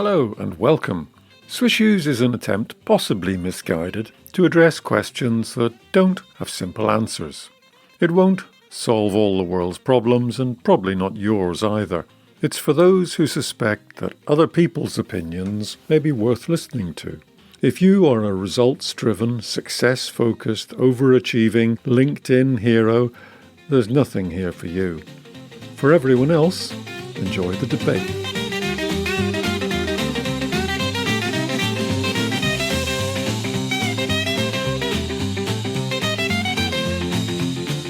Hello and welcome. Swishoes is an attempt, possibly misguided, to address questions that don't have simple answers. It won't solve all the world's problems and probably not yours either. It's for those who suspect that other people's opinions may be worth listening to. If you are a results-driven, success-focused, overachieving LinkedIn hero, there's nothing here for you. For everyone else, enjoy the debate.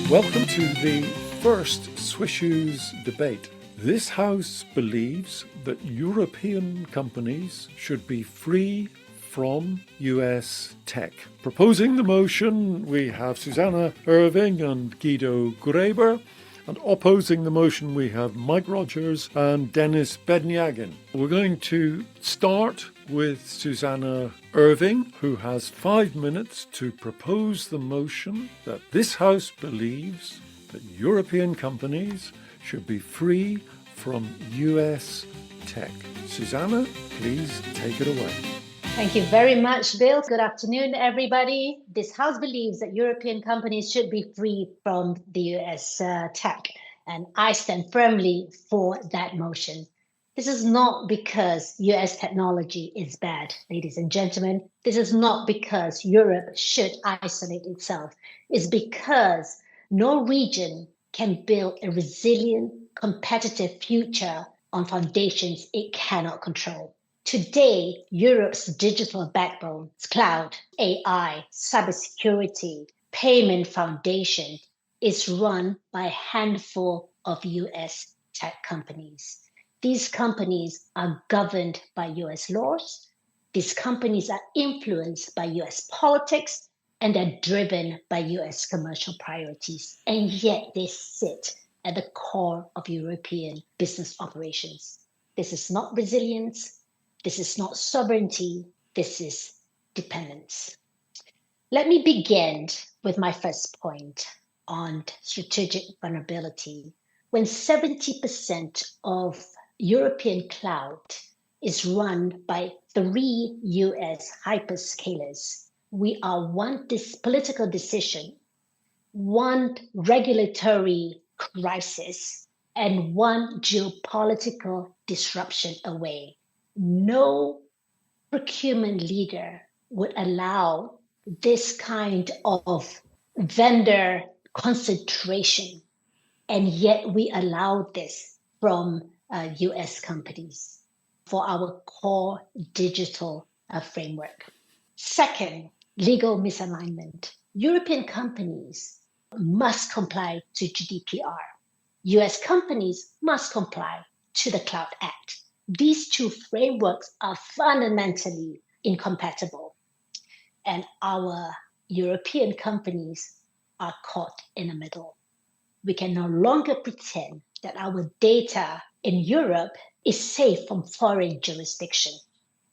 Welcome to the first Swishoes debate. This House believes that European companies should be free from US tech. Proposing the motion, we have Susanna Irving and Guido Graeber. And opposing the motion, we have Mike Rogers and Denis Bedniagin. We're going to start with Susanna Irving, who has 5 minutes to propose the motion that this House believes that European companies should be free from US tech. Susanna, please take it away. Thank you very much, Bill. Good afternoon, everybody. This House believes that European companies should be free from the US tech, and I stand firmly for that motion. This is not because US technology is bad, ladies and gentlemen. This is not because Europe should isolate itself. It's because no region can build a resilient, competitive future on foundations it cannot control. Today, Europe's digital backbone, cloud, AI, cybersecurity, payment foundation is run by a handful of US tech companies. These companies are governed by US laws. These companies are influenced by US politics, and they're driven by US commercial priorities. And yet they sit at the core of European business operations. This is not resilience. This is not sovereignty, this is dependence. Let me begin with my first point on strategic vulnerability. When 70% of European cloud is run by 3 US hyperscalers, we are one political decision, one regulatory crisis, and one geopolitical disruption away. No procurement leader would allow this kind of vendor concentration, and yet we allow this from US companies for our core digital framework. Second, legal misalignment. European companies must comply to GDPR. US companies must comply to the Cloud Act. These two frameworks are fundamentally incompatible, and our European companies are caught in the middle. We can no longer pretend that our data in Europe is safe from foreign jurisdiction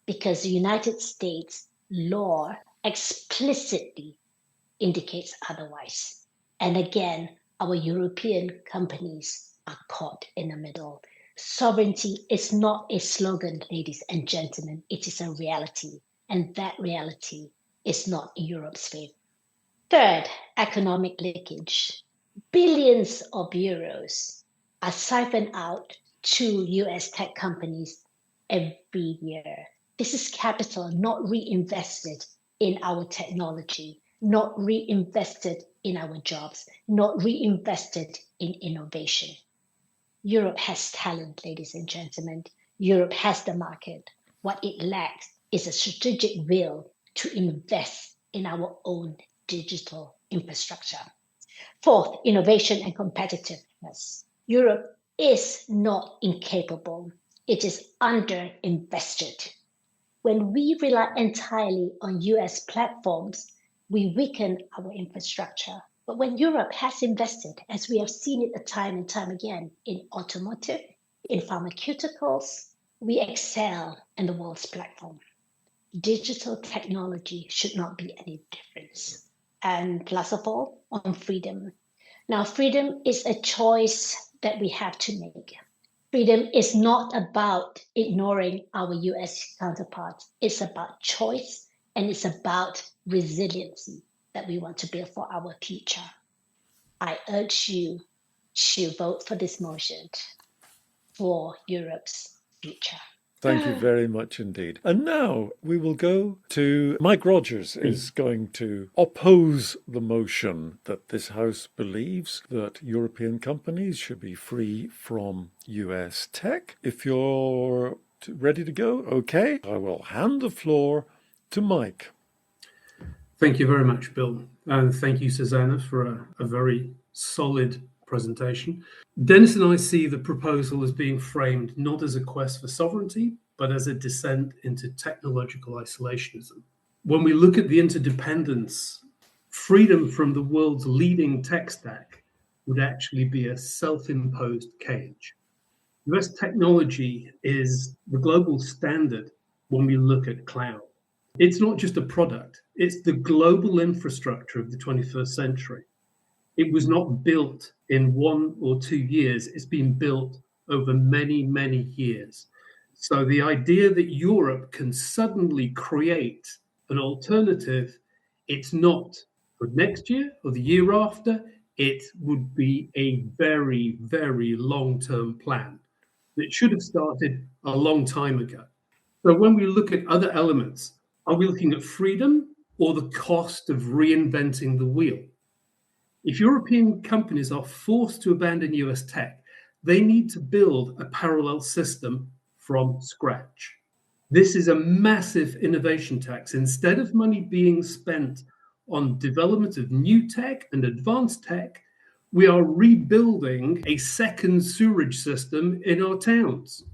because the United States law explicitly indicates otherwise. And again, our European companies are caught in the middle. Sovereignty is not a slogan, ladies and gentlemen. It is a reality, and that reality is not in Europe's favor. Third, economic leakage. Billions of euros are siphoned out to US tech companies every year. This is capital not reinvested in our technology, not reinvested in our jobs, not reinvested in innovation. Europe has talent, ladies and gentlemen. Europe has the market. What it lacks is a strategic will to invest in our own digital infrastructure. Fourth, innovation and competitiveness. Europe is not incapable. It is underinvested. When we rely entirely on US platforms, we weaken our infrastructure. But when Europe has invested, as we have seen it time and time again, in automotive, in pharmaceuticals, we excel in the world's platform. Digital technology should not be any difference. And last of all, on freedom. Now, freedom is a choice that we have to make. Freedom is not about ignoring our US counterparts. It's about choice and it's about resiliency that we want to build for our future. I urge you to vote for this motion for Europe's future. Thank you very much indeed. And now we will go to Mike Rogers is going to oppose the motion that this House believes that European companies should be free from US tech. If you're ready to go, okay, I will hand the floor to Mike. Thank you very much, Bill. And thank you, Susanna, for a very solid presentation. Dennis and I see the proposal as being framed not as a quest for sovereignty, but as a descent into technological isolationism. When we look at the interdependence, freedom from the world's leading tech stack would actually be a self-imposed cage. US technology is the global standard when we look at cloud. It's not just a product, it's the global infrastructure of the 21st century. It was not built in 1 or 2 years. It's been built over many, many years. So the idea that Europe can suddenly create an alternative, it's not for next year or the year after. It would be a very, very long-term plan that should have started a long time ago. So when we look at other elements, are we looking at freedom or the cost of reinventing the wheel? If European companies are forced to abandon US tech, they need to build a parallel system from scratch. This is a massive innovation tax. Instead of money being spent on development of new tech and advanced tech, we are rebuilding a second sewerage system in our towns.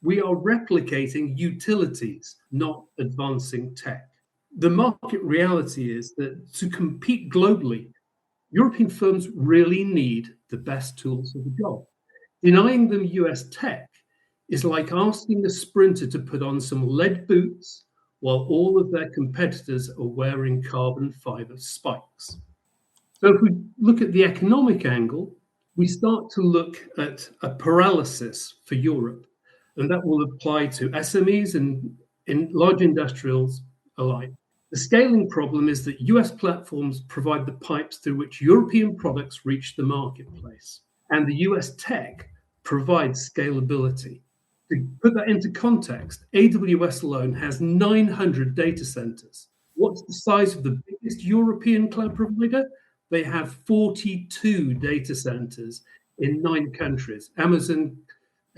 We are replicating utilities, not advancing tech. The market reality is that to compete globally, European firms really need the best tools for the job. Denying them US tech is like asking a sprinter to put on some lead boots while all of their competitors are wearing carbon fiber spikes. So if we look at the economic angle, we start to look at a paralysis for Europe, and that will apply to SMEs and in large industrials alike. The scaling problem is that US platforms provide the pipes through which European products reach the marketplace, and the US tech provides scalability. To put that into context, AWS alone has 900 data centers. What's the size of the biggest European cloud provider? They have 42 data centers in 9 countries. Amazon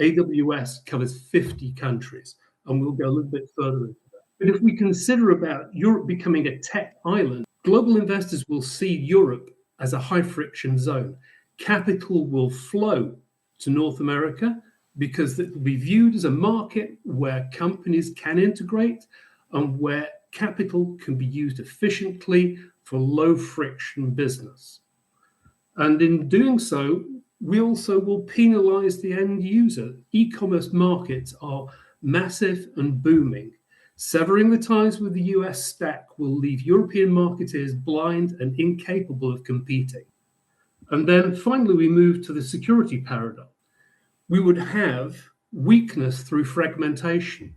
AWS covers 50 countries, and we'll go a little bit further into that. But if we consider about Europe becoming a tech island, global investors will see Europe as a high friction zone. Capital will flow to North America because it will be viewed as a market where companies can integrate and where capital can be used efficiently for low friction business. And in doing so, we also will penalize the end user. E-commerce markets are massive and booming. Severing the ties with the US stack will leave European marketeers blind and incapable of competing. And then finally, we move to the security paradigm. We would have weakness through fragmentation.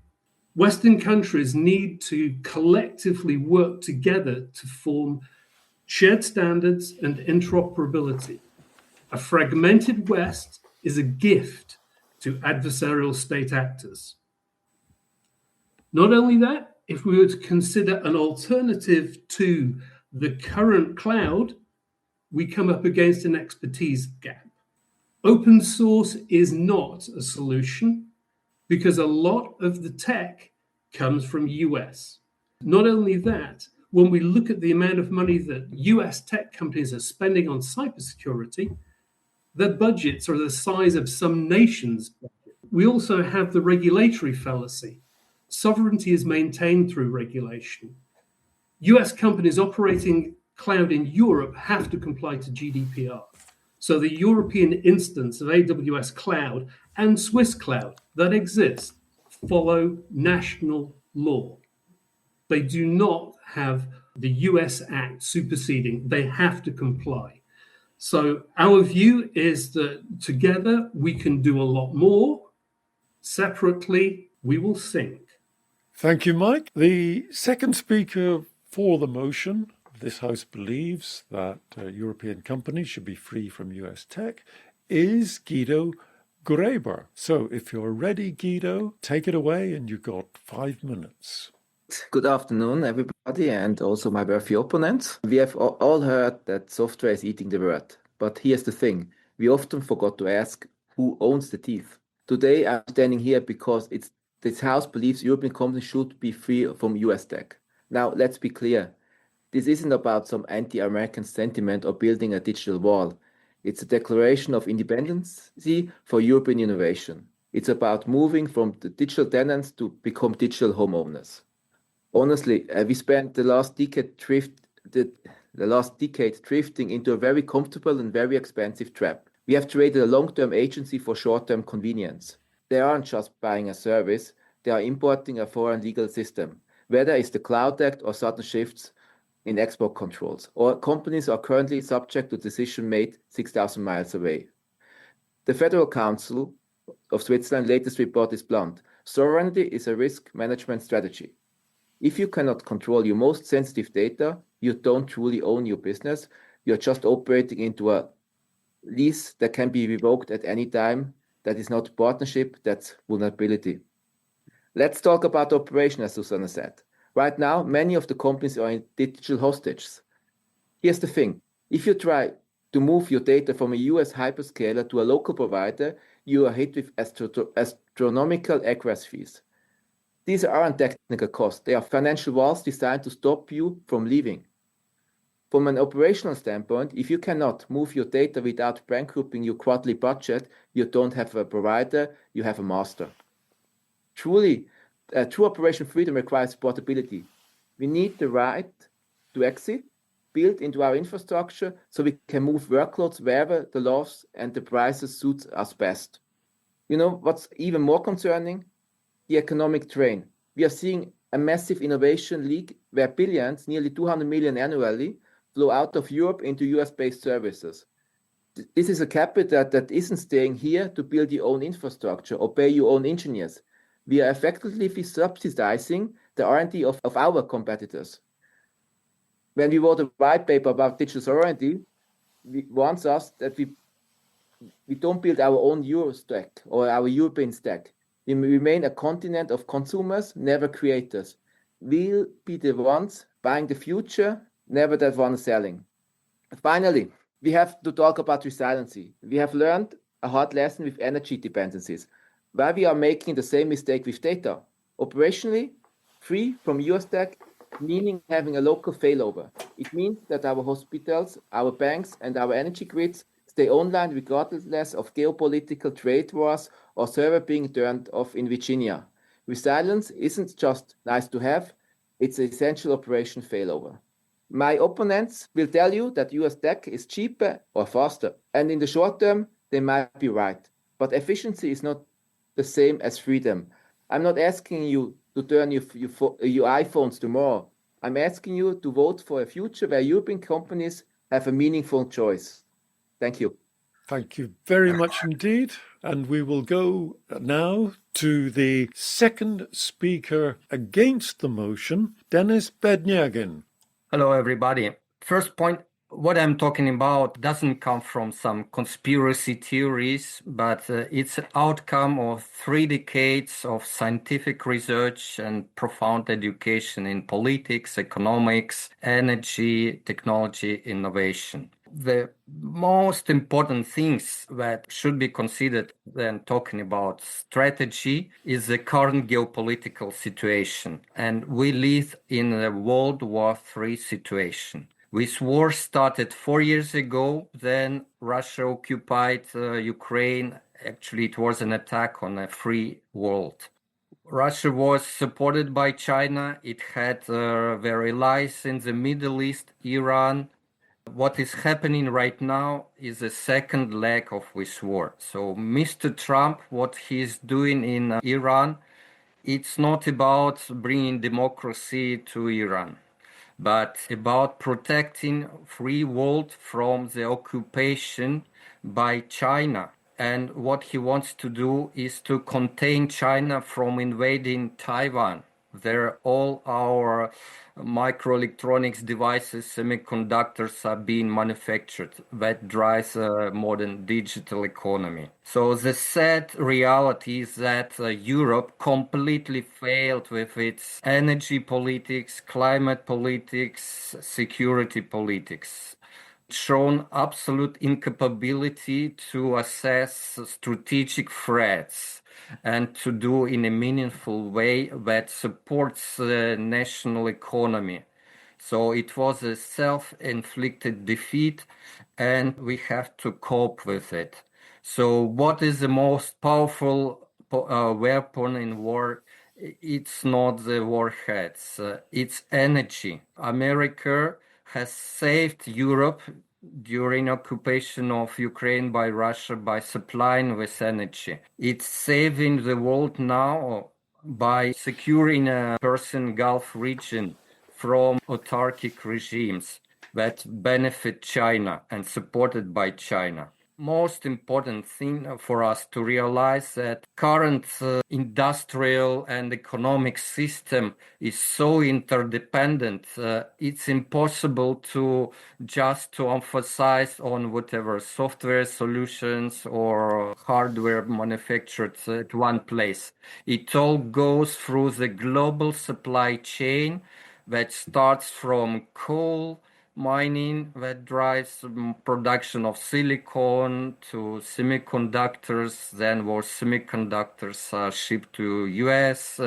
Western countries need to collectively work together to form shared standards and interoperability. A fragmented West is a gift to adversarial state actors. Not only that, if we were to consider an alternative to the current cloud, we come up against an expertise gap. Open source is not a solution because a lot of the tech comes from US. Not only that, when we look at the amount of money that US tech companies are spending on cybersecurity, their budgets are the size of some nations' budget. We also have the regulatory fallacy. Sovereignty is maintained through regulation. US companies operating cloud in Europe have to comply to GDPR. So the European instance of AWS Cloud and Swiss Cloud that exist follow national law. They do not have the US Act superseding. They have to comply. So our view is that together we can do a lot more. Separately, we will sink. Thank you, Mike. The second speaker for the motion, this House believes that European companies should be free from US tech, is Guido Graeber. So if you're ready, Guido, take it away, and you've got 5 minutes. Good afternoon, everybody, and also my worthy opponents. We have all heard that software is eating the world. But here's the thing. We often forgot to ask who owns the teeth. Today, I'm standing here because this House believes European companies should be free from US tech. Now, let's be clear. This isn't about some anti-American sentiment or building a digital wall. It's a declaration of independence for European innovation. It's about moving from the digital tenants to become digital homeowners. Honestly, we spent the last decade drifting into a very comfortable and very expensive trap. We have traded a long-term agency for short-term convenience. They aren't just buying a service, they are importing a foreign legal system, whether it's the Cloud Act or sudden shifts in export controls, or companies are currently subject to decision made 6,000 miles away. The Federal Council of Switzerland's latest report is blunt. Sovereignty is a risk management strategy. If you cannot control your most sensitive data, you don't truly own your business. You're just operating into a lease that can be revoked at any time. That is not partnership, that's vulnerability. Let's talk about operation, as Susanna said. Right now, many of the companies are in digital hostages. Here's the thing. If you try to move your data from a US hyperscaler to a local provider, you are hit with astronomical egress fees. These aren't technical costs. They are financial walls designed to stop you from leaving. From an operational standpoint, if you cannot move your data without bankrupting your quarterly budget, you don't have a provider, you have a master. True operation freedom requires portability. We need the right to exit built into our infrastructure so we can move workloads wherever the laws and the prices suit us best. You know what's even more concerning? The economic drain. We are seeing a massive innovation leak where billions, nearly 200 million annually, flow out of Europe into US-based services. This is a capital that isn't staying here to build your own infrastructure or pay your own engineers. We are effectively subsidizing the R&D of our competitors. When we wrote a white paper about digital sovereignty, we wants us that we don't build our own Euro stack or our European stack. We remain a continent of consumers, never creators. We'll be the ones buying the future, never the ones selling. Finally, we have to talk about resiliency. We have learned a hard lesson with energy dependencies, where we are making the same mistake with data. Operationally, free from US tech, meaning having a local failover. It means that our hospitals, our banks, and our energy grids stay online regardless of geopolitical trade wars or server being turned off in Virginia. Resilience isn't just nice to have, it's an essential operation failover. My opponents will tell you that US tech is cheaper or faster, and in the short term, they might be right. But efficiency is not the same as freedom. I'm not asking you to turn your iPhones tomorrow. I'm asking you to vote for a future where European companies have a meaningful choice. Thank you. Thank you very much indeed. And we will go now to the second speaker against the motion, Denis Bednyagin. Hello, everybody. First point, what I'm talking about doesn't come from some conspiracy theories, but it's an outcome of 3 decades of scientific research and profound education in politics, economics, energy, technology, innovation. The most important things that should be considered when talking about strategy is the current geopolitical situation. And we live in a World War III situation. This war started 4 years ago. Then Russia occupied Ukraine. Actually, it was an attack on a free world. Russia was supported by China. It had their allies in the Middle East, Iran. What is happening right now is the second leg of this war. So Mr. Trump, what he's doing in Iran, it's not about bringing democracy to Iran. but about protecting free world from the occupation by China. And what he wants to do is to contain China from invading Taiwan. There, all our microelectronics devices, semiconductors are being manufactured. That drives a modern digital economy. So the sad reality is that Europe completely failed with its energy politics, climate politics, security politics, shown absolute incapability to assess strategic threats and to do in a meaningful way that supports the national economy. So it was a self-inflicted defeat, and we have to cope with it. So what is the most powerful weapon in war? It's not the warheads, it's energy. America has saved Europe during occupation of Ukraine by Russia by supplying with energy. It's saving the world now by securing a Persian Gulf region from autarkic regimes that benefit China and supported by China. Most important thing for us to realize that current industrial and economic system is so interdependent. It's impossible to just to emphasize on whatever software solutions or hardware manufactured at one place. It all goes through the global supply chain that starts from coal mining that drives production of silicon to semiconductors, then where semiconductors are shipped to US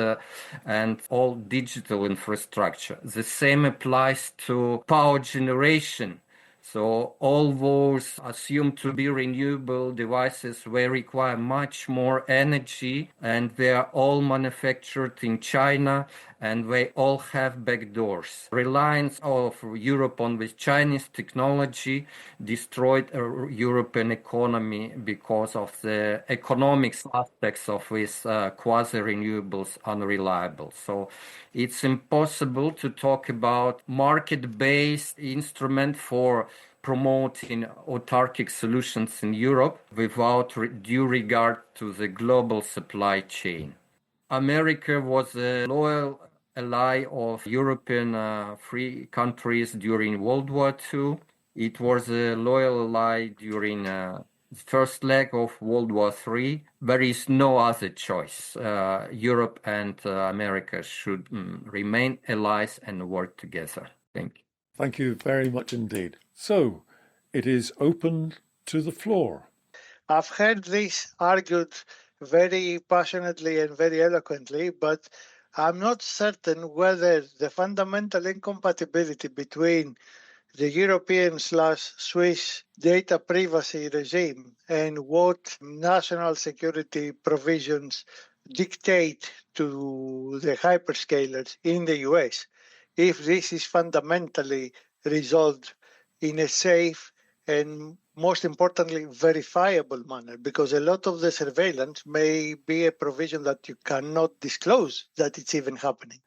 and all digital infrastructure. The same applies to power generation. So all those assumed to be renewable devices will require much more energy, and they are all manufactured in China, and they all have backdoors. Reliance of Europe on this Chinese technology destroyed a European economy because of the economic aspects of these quasi-renewables unreliable. So it's impossible to talk about market-based instrument for promoting autarkic solutions in Europe without due regard to the global supply chain. America was a loyal ally of European free countries during World War II. It was a loyal ally during the first leg of World War III. There is no other choice. Europe and America should remain allies and work together. Thank you. Thank you very much indeed. So, it is open to the floor. I've heard this argued very passionately and very eloquently, but I'm not certain whether the fundamental incompatibility between the European/Swiss data privacy regime and what national security provisions dictate to the hyperscalers in the US, if this is fundamentally resolved in a safe and, most importantly, verifiable manner, because a lot of the surveillance may be a provision that you cannot disclose that it's even happening.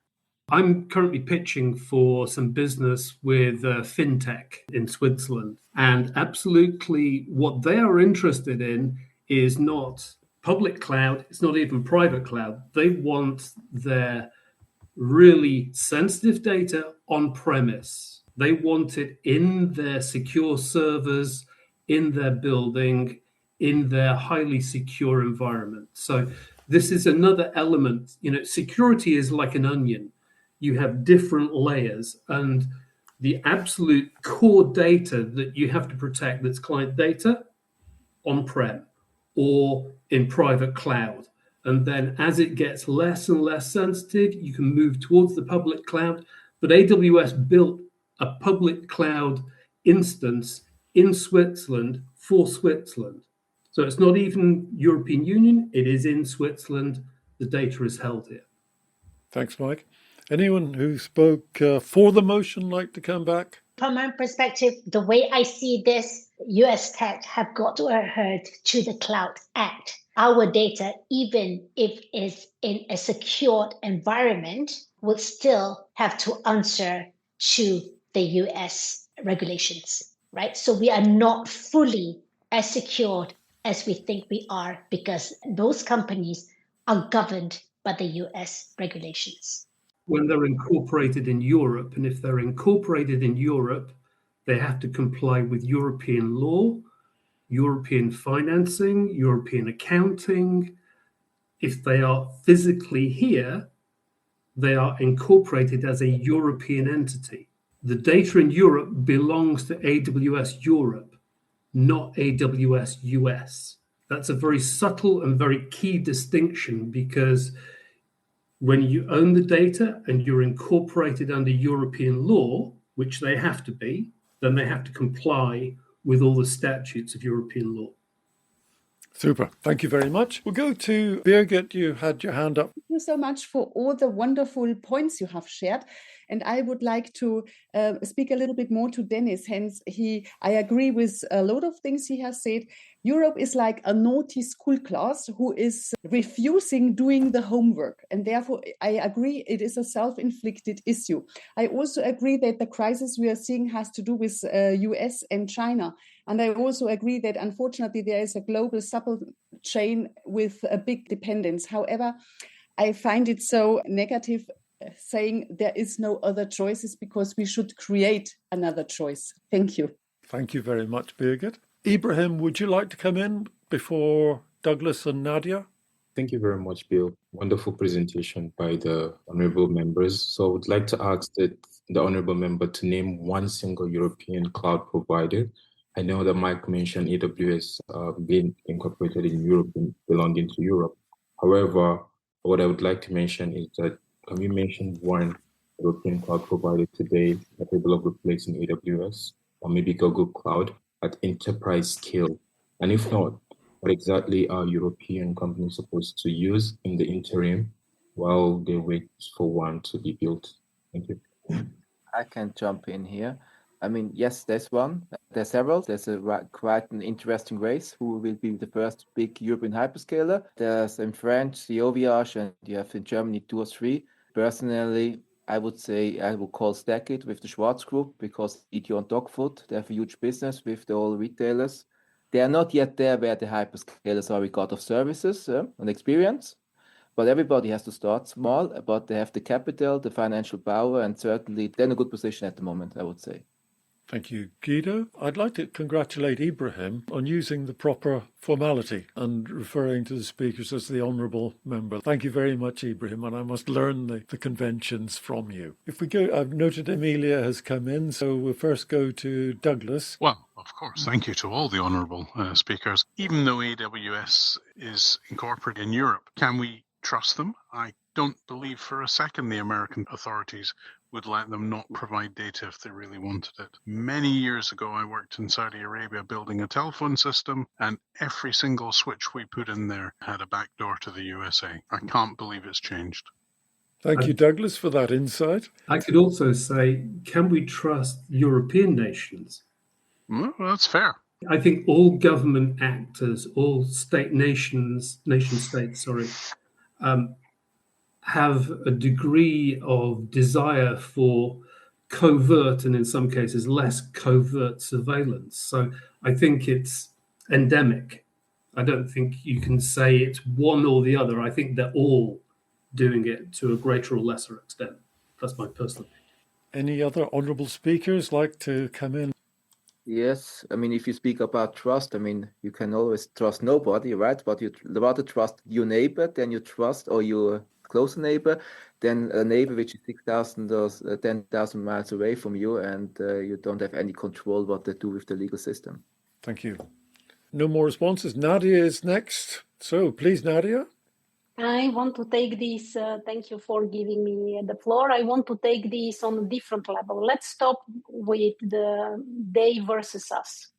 I'm currently pitching for some business with fintech in Switzerland, and absolutely what they are interested in is not public cloud, it's not even private cloud. They want their really sensitive data on premise. They want it in their secure servers, in their building, in their highly secure environment. So this is another element. You know, security is like an onion. You have different layers, and the absolute core data that you have to protect, that's client data, on-prem or in private cloud. And then as it gets less and less sensitive, you can move towards the public cloud. But AWS built a public cloud instance in Switzerland for Switzerland. So it's not even European Union, it is in Switzerland. The data is held here. Thanks, Mike. Anyone who spoke for the motion like to come back? From my perspective, the way I see this, US tech have got to adhere to the Cloud Act. Our data, even if it's in a secured environment, would still have to answer to the US regulations, right? So we are not fully as secured as we think we are because those companies are governed by the US regulations. When they're incorporated in Europe, and if they're incorporated in Europe, they have to comply with European law, European financing, European accounting. If they are physically here, they are incorporated as a European entity. The data in Europe belongs to AWS Europe, not AWS US. That's a very subtle and very key distinction because when you own the data and you're incorporated under European law, which they have to be, then they have to comply with all the statutes of European law. Super. Thank you very much. We'll go to Birgit. You had your hand up. Thank you so much for all the wonderful points you have shared. And I would like to speak a little bit more to Dennis. Hence, I agree with a lot of things he has said. Europe is like a naughty school class who is refusing doing the homework. And therefore, I agree it is a self-inflicted issue. I also agree that the crisis we are seeing has to do with US and China. And I also agree that unfortunately there is a global supply chain with a big dependence. However, I find it so negative saying there is no other choices because we should create another choice. Thank you. Thank you very much, Birgit. Ibrahim, would you like to come in before Douglas and Nadia? Thank you very much, Bill. Wonderful presentation by the honorable members. So I would like to ask the honorable member to name one single European cloud provider. I know that Mike mentioned AWS being incorporated in Europe and belonging to Europe. However, what I would like to mention is that can we mention one European cloud provider today capable of replacing AWS or maybe Google Cloud at enterprise scale? And if not, what exactly are European companies supposed to use in the interim while they wait for one to be built? Thank you. I can jump in here. I mean, yes, there's one. There's several. There's quite an interesting race. Who will be the first big European hyperscaler? There's in France, the OVH, and you have in Germany 2 or 3. Personally, I would say I would call StackIt with the Schwarz Group because ETO and Dogfood, they have a huge business with the all retailers. They are not yet there where the hyperscalers are regard of services and experience. But everybody has to start small, but they have the capital, the financial power, and certainly they're in a good position at the moment, I would say. Thank you, Guido. I'd like to congratulate Ibrahim on using the proper formality and referring to the speakers as the honourable member. Thank you very much, Ibrahim, and I must learn the conventions from you. If we go, I've noted Emilia has come in, so we'll first go to Douglas. Well, of course, thank you to all the honourable speakers. Even though AWS is incorporated in Europe, can we trust them? I don't believe for a second the American authorities would let them not provide data if they really wanted it. Many years ago, I worked in Saudi Arabia building a telephone system, and every single switch we put in there had a backdoor to the USA. I can't believe it's changed. Thank you, Douglas, for that insight. I could also say, can we trust European nations? Well, that's fair. I think all government actors, all nation states, have a degree of desire for covert and in some cases less covert surveillance. So I think it's endemic. I don't think you can say it's one or the other. I think they're all doing it to a greater or lesser extent. That's my personal opinion. Any other honourable speakers like to come in? Yes, I mean, if you speak about trust, I mean, you can always trust nobody, right? But you rather trust your neighbor than you trust or your close neighbor than a neighbor which is 6,000 or 10,000 miles away from you and you don't have any control what they do with the legal system. Thank you. No more responses. Nadia is next. So please, Nadia. I want to take this, thank you for giving me the floor. I want to take this on a different level. Let's stop with the they versus us.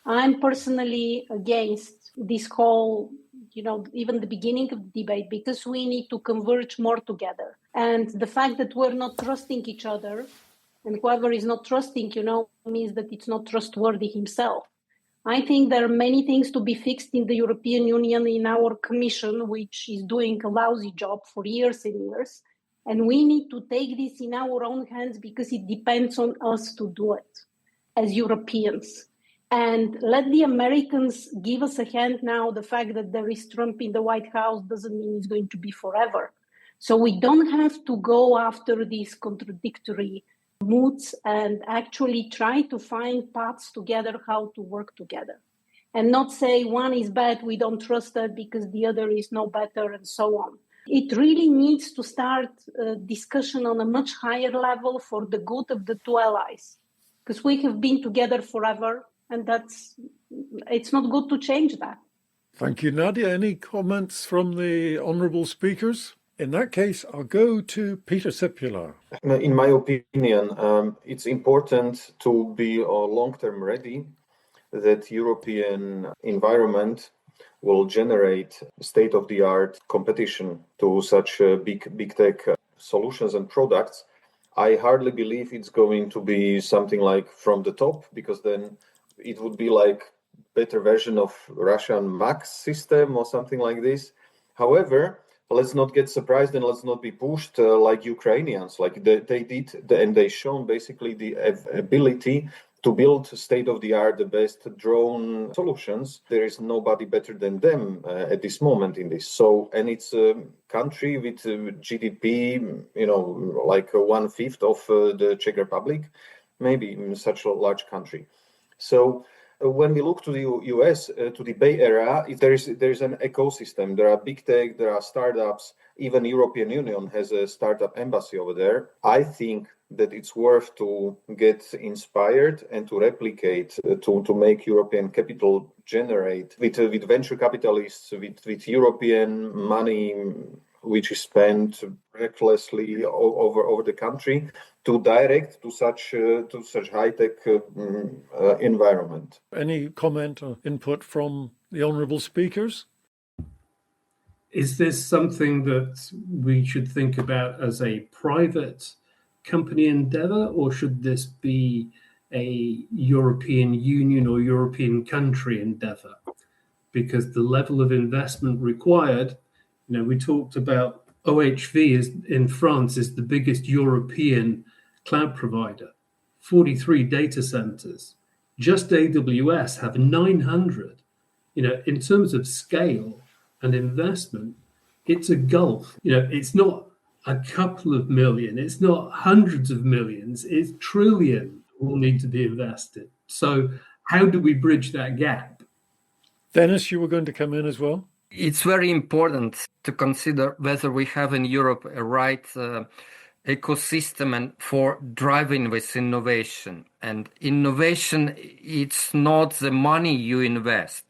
I'm personally against this whole, even the beginning of the debate, because we need to converge more together. And the fact that we're not trusting each other, and whoever is not trusting, means that it's not trustworthy himself. I think there are many things to be fixed in the European Union, in our Commission, which is doing a lousy job for years and years. And we need to take this in our own hands because it depends on us to do it as Europeans. And let the Americans give us a hand now. The fact that there is Trump in the White House doesn't mean it's going to be forever. So we don't have to go after these contradictory moods and actually try to find paths together how to work together. And not say one is bad, we don't trust that because the other is no better and so on. It really needs to start a discussion on a much higher level for the good of the two allies. Because we have been together forever, and it's not good to change that. Thank you, Nadia. Any comments from the honourable speakers? In that case, I'll go to Peter Sipula. In my opinion, it's important to be long-term ready that European environment will generate state-of-the-art competition to such big tech solutions and products. I hardly believe it's going to be something like from the top, because then it would be like better version of Russian Max system or something like this. However, let's not get surprised and let's not be pushed like Ukrainians. Like they did, and they shown basically the ability to build state-of-the-art, the best drone solutions. There is nobody better than them at this moment in this. So, and it's a country with GDP, like 1/5 of the Czech Republic, maybe in such a large country. So when we look to the US, to the Bay Area, there is an ecosystem. There are big tech, there are startups. Even European Union has a startup embassy over there. I think that it's worth to get inspired and to replicate, to make European capital generate with venture capitalists, with European money, which is spent recklessly over the country, to direct to such high-tech environment. Any comment or input from the honourable speakers? Is this something that we should think about as a private company endeavor, or should this be a European Union or European country endeavor? Because the level of investment required, we talked about OHV in France is the biggest European cloud provider, 43 data centers. Just AWS have 900. In terms of scale and investment, it's a gulf. It's not a couple of million, it's not hundreds of millions, it's trillions will need to be invested. So how do we bridge that gap? Dennis, you were going to come in as well? It's very important to consider whether we have in Europe a right ecosystem and for driving this innovation. And innovation, it's not the money you invest,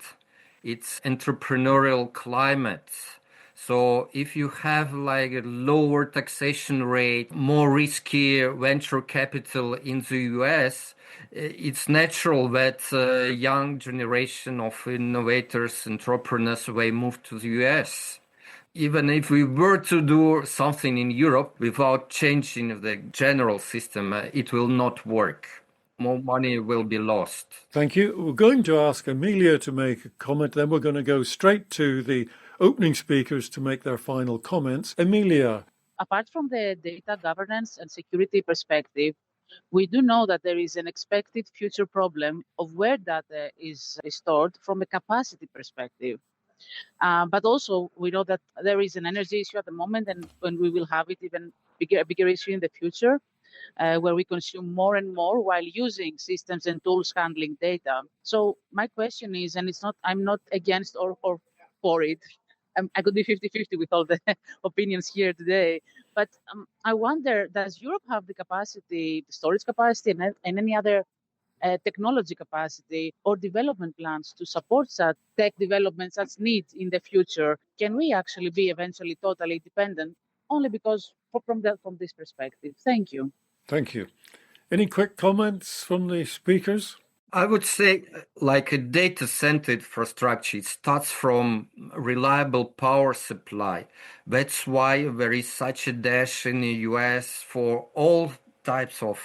it's entrepreneurial climate. So if you have like a lower taxation rate, more risky venture capital in the US, it's natural that young generation of innovators, entrepreneurs, will move to the US. Even if we were to do something in Europe without changing the general system, it will not work. More money will be lost. Thank you. We're going to ask Emilia to make a comment, then we're going to go straight to the opening speakers to make their final comments. Emilia. Apart from the data governance and security perspective, we do know that there is an expected future problem of where data is stored from a capacity perspective. But also, we know that there is an energy issue at the moment, and when we will have it even bigger issue in the future, where we consume more and more while using systems and tools handling data. So my question is, and I'm not against or for it. I could be 50-50 with all the opinions here today. But I wonder, does Europe have the capacity, the storage capacity, and any other technology capacity or development plans to support such tech development, such needs in the future? Can we actually be eventually totally dependent only because from this perspective? Thank you. Thank you. Any quick comments from the speakers? I would say, like a data center infrastructure, it starts from reliable power supply. That's why there is such a dash in the US for all types of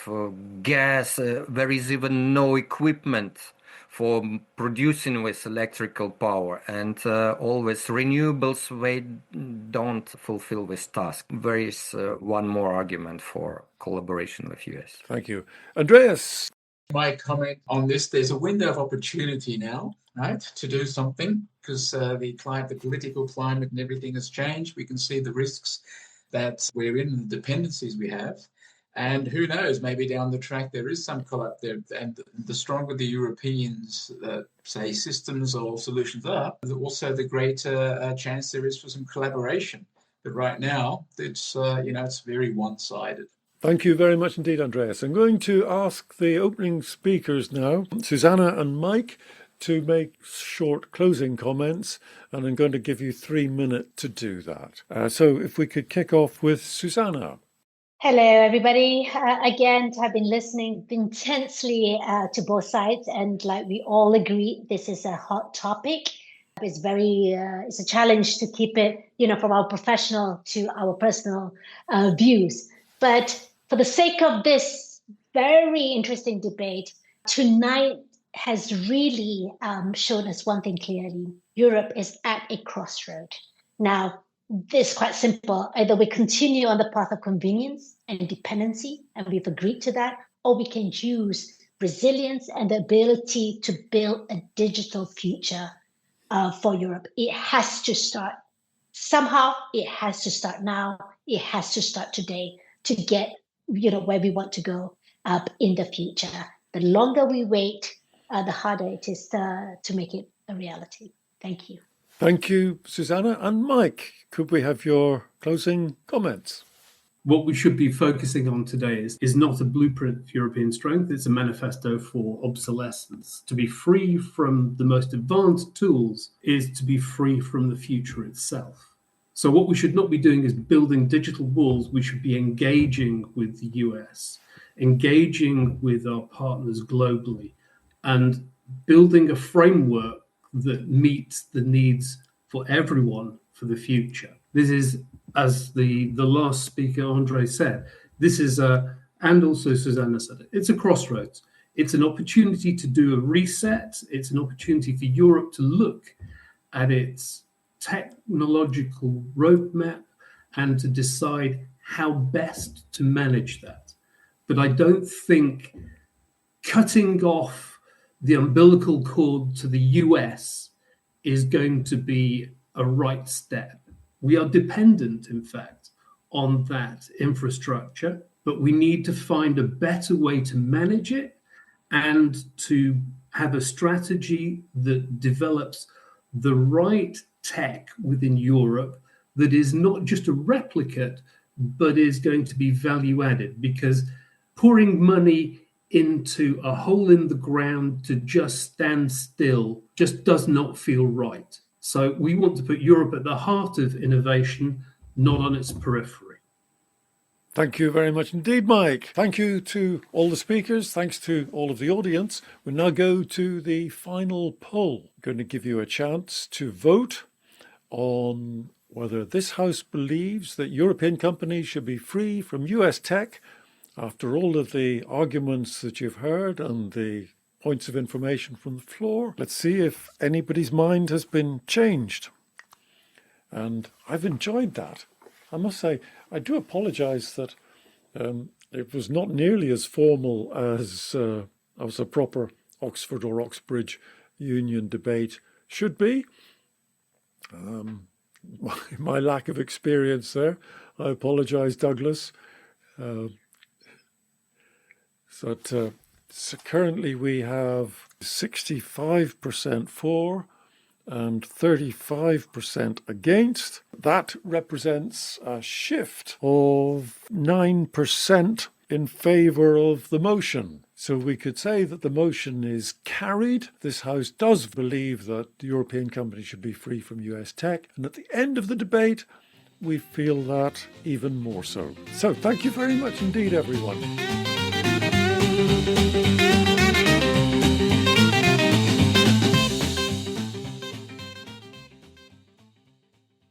gas. There is even no equipment for producing with electrical power, and always renewables, they don't fulfill this task. There is one more argument for collaboration with US. Thank you. Andreas. My comment on this, there's a window of opportunity now, right, to do something, because the political climate and everything has changed. We can see the risks that we're in, the dependencies we have. And who knows, maybe down the track there is some collapse there. And the stronger the Europeans, say, systems or solutions are, also the greater chance there is for some collaboration. But right now, it's it's very one-sided. Thank you very much indeed, Andreas. I'm going to ask the opening speakers now, Susanna and Mike, to make short closing comments, and I'm going to give you 3 minutes to do that. So if we could kick off with Susanna. Hello, everybody. Again, I've been listening intensely to both sides, and like we all agree, this is a hot topic. It's it's a challenge to keep it, from our professional to our personal views. But for the sake of this very interesting debate, tonight has really shown us one thing clearly. Europe is at a crossroad. Now, this is quite simple. Either we continue on the path of convenience and dependency, and we've agreed to that, or we can use resilience and the ability to build a digital future for Europe. It has to start. Somehow, it has to start now. It has to start today to get where we want to go up in the future. The longer we wait, the harder it is to make it a reality. Thank you. Thank you, Susanna. And Mike, could we have your closing comments? What we should be focusing on today is not a blueprint for European strength, it's a manifesto for obsolescence. To be free from the most advanced tools is to be free from the future itself. So what we should not be doing is building digital walls. We should be engaging with the US, engaging with our partners globally, and building a framework that meets the needs for everyone for the future. This is, as the last speaker, Andre, said, this is and also Susanna said it, it's a crossroads. It's an opportunity to do a reset. It's an opportunity for Europe to look at its technological roadmap and to decide how best to manage that. But I don't think cutting off the umbilical cord to the US is going to be a right step. We are dependent, in fact, on that infrastructure, but we need to find a better way to manage it and to have a strategy that develops the right tech within Europe that is not just a replicate, but is going to be value added, because pouring money into a hole in the ground to just stand still just does not feel right. So we want to put Europe at the heart of innovation, not on its periphery. Thank you very much indeed, Mike. Thank you to all the speakers. Thanks to all of the audience. We'll now go to the final poll. I'm going to give you a chance to vote on whether this House believes that European companies should be free from US tech. After all of the arguments that you've heard and the points of information from the floor, let's see if anybody's mind has been changed. And I've enjoyed that. I must say, I do apologise that it was not nearly as formal as a proper Oxford or Oxbridge Union debate should be. My lack of experience there. I apologise, Douglas. So currently we have 65% for and 35% against. That represents a shift of 9% in favour of the motion. So we could say that the motion is carried. This House does believe that European companies should be free from US tech. And at the end of the debate, we feel that even more so. So thank you very much indeed, everyone.